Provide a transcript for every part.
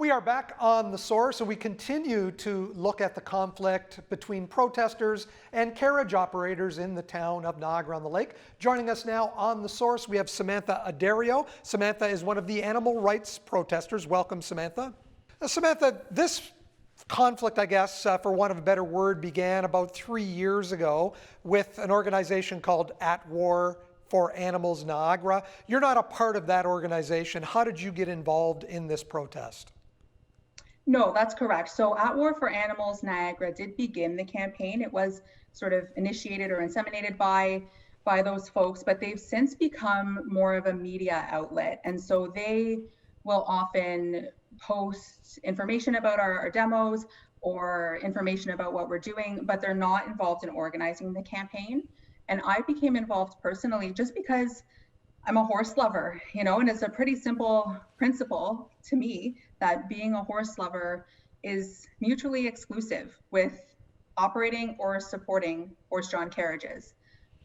We are back on The Source, and we continue to look at the conflict between protesters and carriage operators in the town of Niagara-on-the-Lake. Joining us now on The Source, we have Samantha Addario. Samantha is one of the animal rights protesters. Welcome, Samantha. Samantha, this conflict, I guess, for want of a better word, began about 3 years ago with an organization called At War for Animals Niagara. You're not a part of that organization. How did you get involved in this protest? No, that's correct. So At War for Animals Niagara did begin the campaign. It was sort of initiated or inseminated by those folks, but they've since become more of a media outlet. And so they will often post information about our demos or information about what we're doing, but they're not involved in organizing the campaign. And I became involved personally just because I'm a horse lover, and it's a pretty simple principle to me that being a horse lover is mutually exclusive with operating or supporting horse-drawn carriages.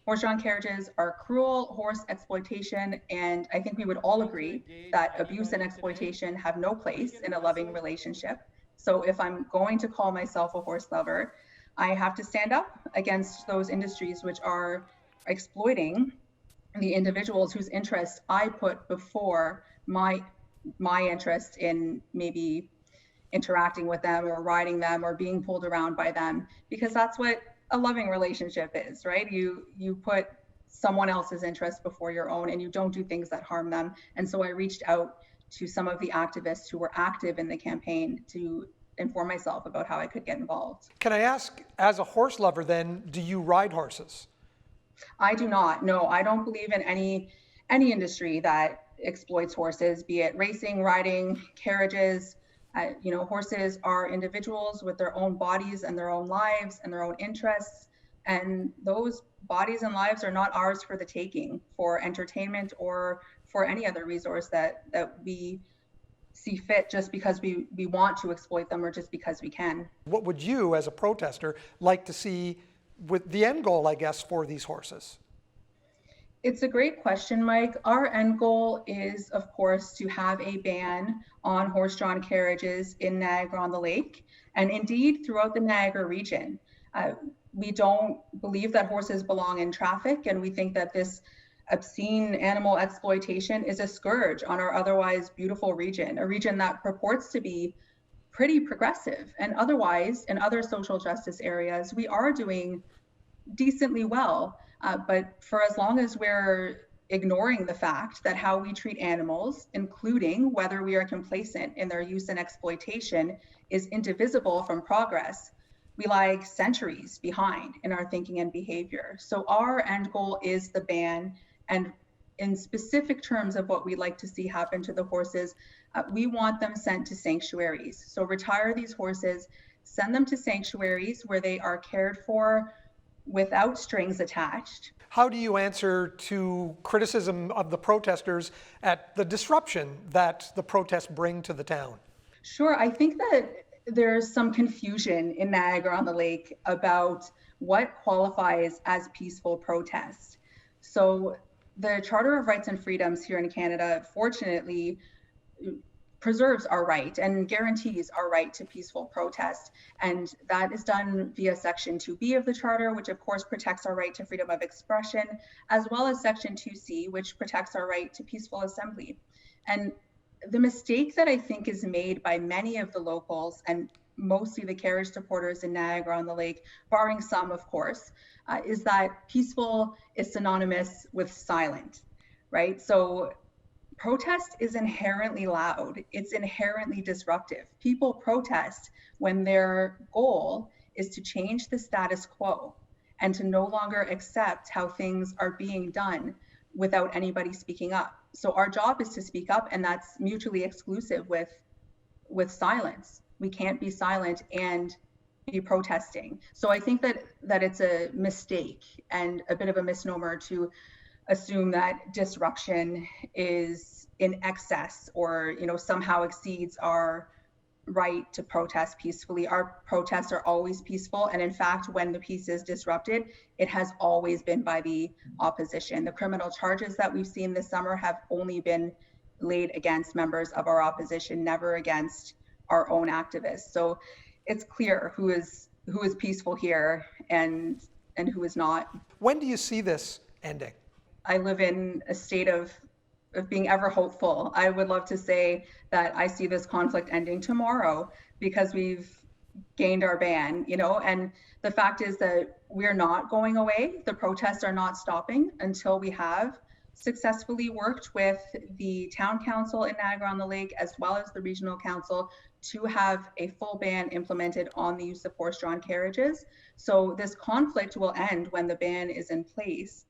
Horse-drawn carriages are cruel horse exploitation, and I think we would all agree that abuse and exploitation have no place in a loving relationship. So if I'm going to call myself a horse lover, I have to stand up against those industries which are exploiting the individuals whose interests I put before my interest in maybe interacting with them or riding them or being pulled around by them, because that's what a loving relationship is, right? You put someone else's interest before your own, and you don't do things that harm them. And so I reached out to some of the activists who were active in the campaign to inform myself about how I could get involved. Can I ask, as a horse lover then, do you ride horses? I do not. No, I don't believe in any industry that exploits horses, be it racing, riding, carriages. Horses are individuals with their own bodies and their own lives and their own interests. And those bodies and lives are not ours for the taking, for entertainment or for any other resource that we see fit just because we want to exploit them or just because we can. What would you, as a protester, like to see with the end goal, I guess, for these horses? It's a great question, Mike. Our end goal is, of course, to have a ban on horse-drawn carriages in Niagara-on-the-Lake and indeed throughout the Niagara region. We don't believe that horses belong in traffic, and we think that this obscene animal exploitation is a scourge on our otherwise beautiful region, a region that purports to be pretty progressive. And otherwise, in other social justice areas, we are doing decently well. But for as long as we're ignoring the fact that how we treat animals, including whether we are complacent in their use and exploitation, is indivisible from progress, we lag centuries behind in our thinking and behavior. So our end goal is the ban. And in specific terms of what we'd like to see happen to the horses, we want them sent to sanctuaries. So retire these horses, send them to sanctuaries where they are cared for without strings attached. How do you answer to criticism of the protesters at the disruption that the protests bring to the town? Sure, I think that there's some confusion in Niagara-on-the-Lake about what qualifies as peaceful protest. So the Charter of Rights and Freedoms here in Canada, fortunately, preserves our right and guarantees our right to peaceful protest. And that is done via Section 2B of the Charter, which of course protects our right to freedom of expression, as well as Section 2C, which protects our right to peaceful assembly. And the mistake that I think is made by many of the locals, and mostly the carriage supporters in Niagara-on-the-Lake, barring some, of course, is that peaceful is synonymous with silent, right? So protest is inherently loud. It's inherently disruptive. People protest when their goal is to change the status quo and to no longer accept how things are being done without anybody speaking up. So our job is to speak up, and that's mutually exclusive with silence. We can't be silent and be protesting. So I think that it's a mistake and a bit of a misnomer to assume that disruption is in excess or somehow exceeds our right to protest peacefully. Our protests are always peaceful, and in fact, when the peace is disrupted, it has always been by the opposition. The criminal charges that we've seen this summer have only been laid against members of our opposition, never against our own activists. So it's clear who is peaceful here and who is not. When do you see this ending? I live in a state of being ever hopeful. I would love to say that I see this conflict ending tomorrow because we've gained our ban, and the fact is that we're not going away. The protests are not stopping until we have successfully worked with the town council in Niagara-on-the-Lake as well as the regional council to have a full ban implemented on the use of horse-drawn carriages. So this conflict will end when the ban is in place.